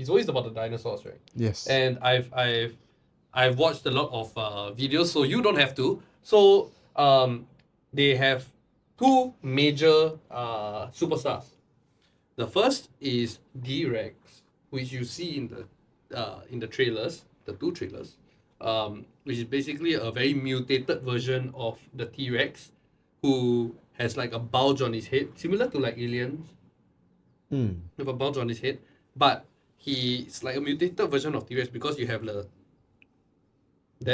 it's always about the dinosaurs, right? Yes. And I've watched a lot of videos, so you don't have to. So they have two major superstars. The first is DRex, which you see in the trailers, the two trailers, which is basically a very mutated version of the T-Rex, who has like a bulge on his head, similar to like aliens, with a bulge on his head, but he's like a mutated version of T-Rex because you have that,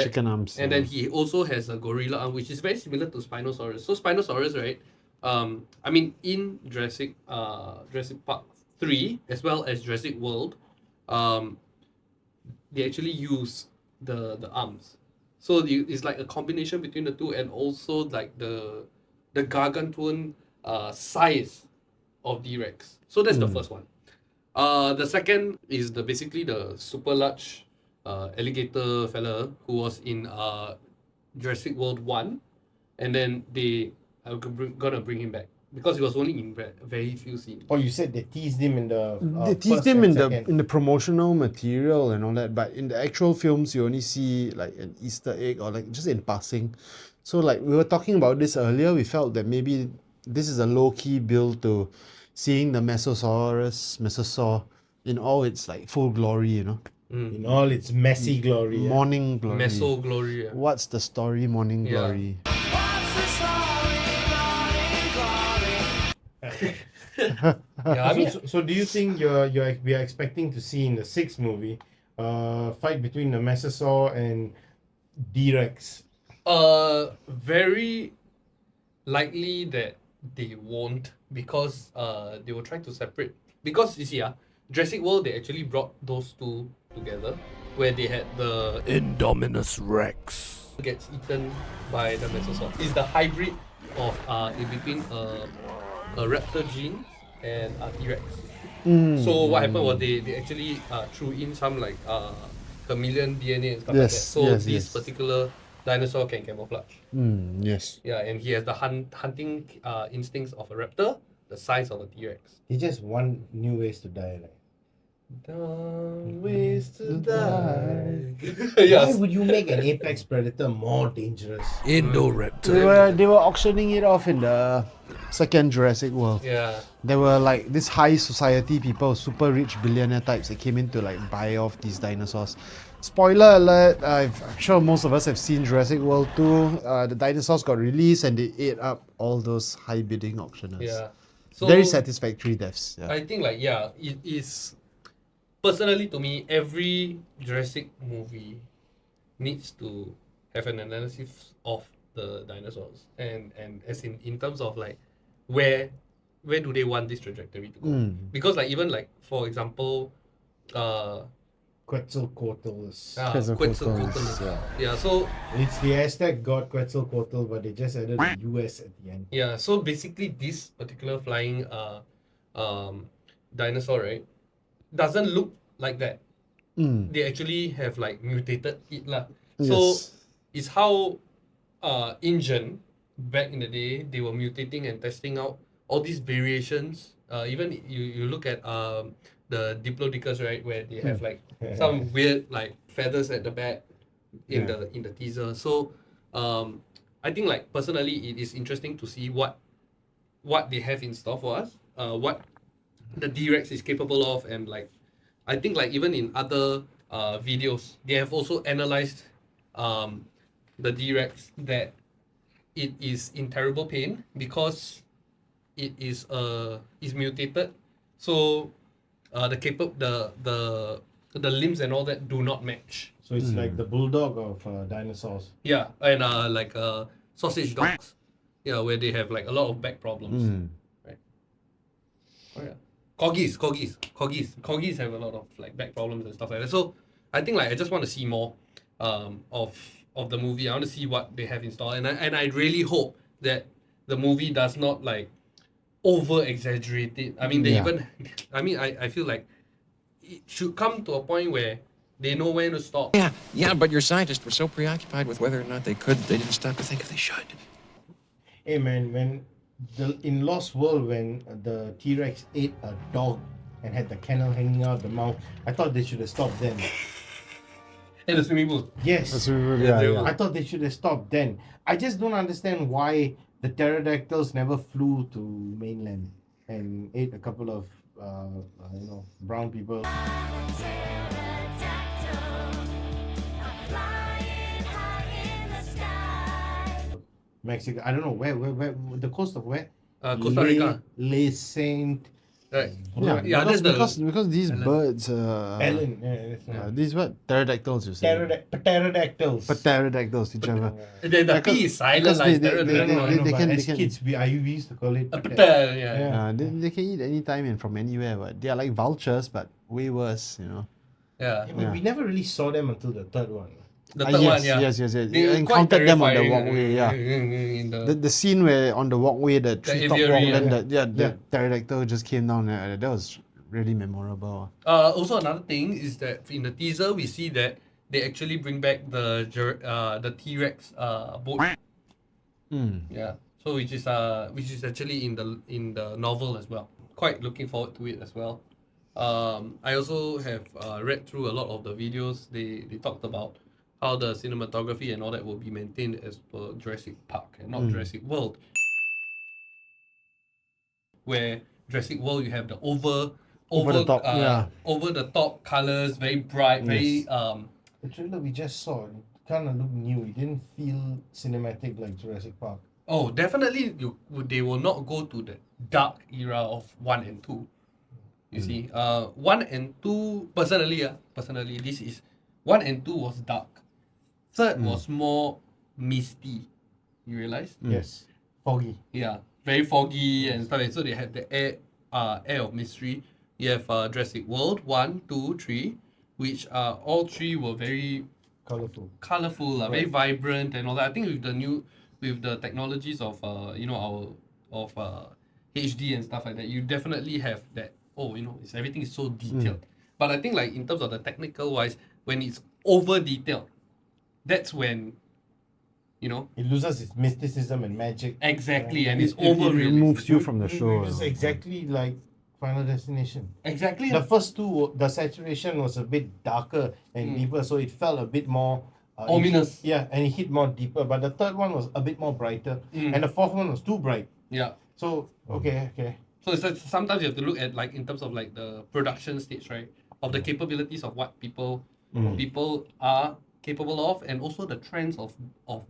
chicken arms. and then he also has a gorilla arm, which is very similar to Spinosaurus. So Spinosaurus, right? I mean, in Jurassic Park 3 as well as Jurassic World, they actually use the arms. So it's like a combination between the two, and also like the gargantuan size of DRex. So that's the first one. The second is basically the super large alligator fella who was in Jurassic World 1, and then they are gonna bring him back because he was only in very few scenes. Oh, you said they teased him in the they teased him in the promotional material and all that, but in the actual films you only see like an Easter egg or like just in passing. So like we were talking about this earlier, we felt that maybe this is a low-key build to seeing the Mesosaur in all its like full glory, you know. in all its messy glory. Yeah. Morning glory. Meso glory. What's the story, morning glory? Yeah, I mean, So do you think we are expecting to see in the sixth movie fight between the Mesosaur and DRex? very likely that they won't, because they were trying to separate. Because you see, Jurassic World, they actually brought those two together, where they had the Indominus Rex gets eaten by the Mesosaur. It's the hybrid of in between a raptor gene and a T-Rex. So what happened was they actually threw in some like chameleon DNA and stuff like that. So this particular dinosaur can camouflage. Yes. Yeah, and he has the hunting instincts of a raptor, the size of a T-Rex. He just one new ways to die. Like. Dumb ways to die. Why Yes. would you make an apex predator more dangerous? Indoraptor. They were auctioning it off in the second Jurassic World. Yeah. There were like this high society people, super rich billionaire types that came in to like buy off these dinosaurs. Spoiler alert, I'm sure most of us have seen Jurassic World 2. The dinosaurs got released and they ate up all those high bidding auctioneers. Yeah. So Very satisfactory deaths. Yeah. I think it is, personally to me, every Jurassic movie needs to have an analysis of the dinosaurs, and as in terms of like where do they want this trajectory to go? Because like even like for example, Quetzalcoatlus. Quetzalcoatlus. Yeah. So It's the Aztec god Quetzalcoatl, but they just added the US at the end. yeah. So basically, this particular flying dinosaur, right, doesn't look like that. They actually have like mutated it lah. So it's how InGen back in the day, they were mutating and testing out all these variations. Even you look at the Diplodocus, right, where they have like some weird like feathers at the back in the teaser. So I think like personally it is interesting to see what they have in store for us, what the DRex is capable of, and like I think like even in other videos they have also analyzed the DRex, that it is in terrible pain because it is mutated. So the limbs and all that do not match. So it's like the bulldog of dinosaurs. Yeah, and like sausage dogs. Yeah, where they have like a lot of back problems. Right. Oh yeah. Corgis have a lot of like back problems and stuff like that. So I think like I just want to see more of the movie. I want to see what they have in store, and I really hope that the movie does not like over exaggerate it. I mean I feel like it should come to a point where they know when to stop. Yeah, but your scientists were so preoccupied with whether or not they didn't stop to think if they should. Hey man, in Lost World, when the T-Rex ate a dog and had the kennel hanging out the mouth. I thought they should have stopped then. In the swimming pool. Yes. Yeah. I thought they should have stopped then. I just don't understand why the pterodactyls never flew to mainland and ate a couple of brown people. Mexico. I don't know where the coast of where? Costa Rica. Le Saint. Right. Yeah, that's because these Ellen. birds, Ellen. these what pterodactyls you say? Pterodactyls. Pterodactyls, whichever. The P is silent. because Like, they can- As they can- kids, we used to call it. yeah. They can eat anytime and from anywhere, but they are like vultures, but way worse, you know. Yeah. Yeah, but we never really saw them until the third one. The third one, yeah. Yes. They You were quite encountered them on the terrifying, walkway, yeah. in the- The scene where on the walkway, the treetop walk, aviary, then yeah. the pterodactyl just came down. That was really memorable. Also, another thing is that in the teaser we see that they actually bring back the T-Rex boat. Yeah. So which is actually in the novel as well. Quite looking forward to it as well. I also have read through a lot of the videos. They talked about how the cinematography and all that will be maintained as per Jurassic Park and not Jurassic World. Where Jurassic World you have the over the top, over the top colors, very bright, very The trailer we just saw kind of looked new. It didn't feel cinematic like Jurassic Park. Oh, definitely they will not go to the dark era of 1 and 2. You see, 1 and 2 personally this is 1 and 2 was dark. Third was more misty. You realize? Yes. Foggy. Yeah, very foggy and stuff. And so they have the air of mystery. You have Jurassic World 1, 2, 3, which all three were very Colourful. colorful, very vibrant and all that. I think with the technologies of HD and stuff like that, you definitely have that. Oh, everything is so detailed. But I think like in terms of the technical wise, when it's over detailed, that's when It loses its mysticism and magic. exactly, and it's It over removes you from the show. It's exactly like Final Destination. Exactly. The first two, the saturation was a bit darker and deeper, so it felt a bit more Ominous. and it hit more deeper. But the third one was a bit more brighter, and the fourth one was too bright. Yeah. So okay. So it's like sometimes you have to look at like in terms of like the production stage, right? Of the capabilities of what people are capable of, and also the trends of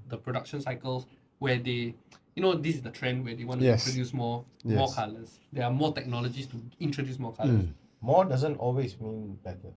the production cycles where they, this is the trend where they want to introduce more colors. There are more technologies to introduce more colors. More doesn't always mean better.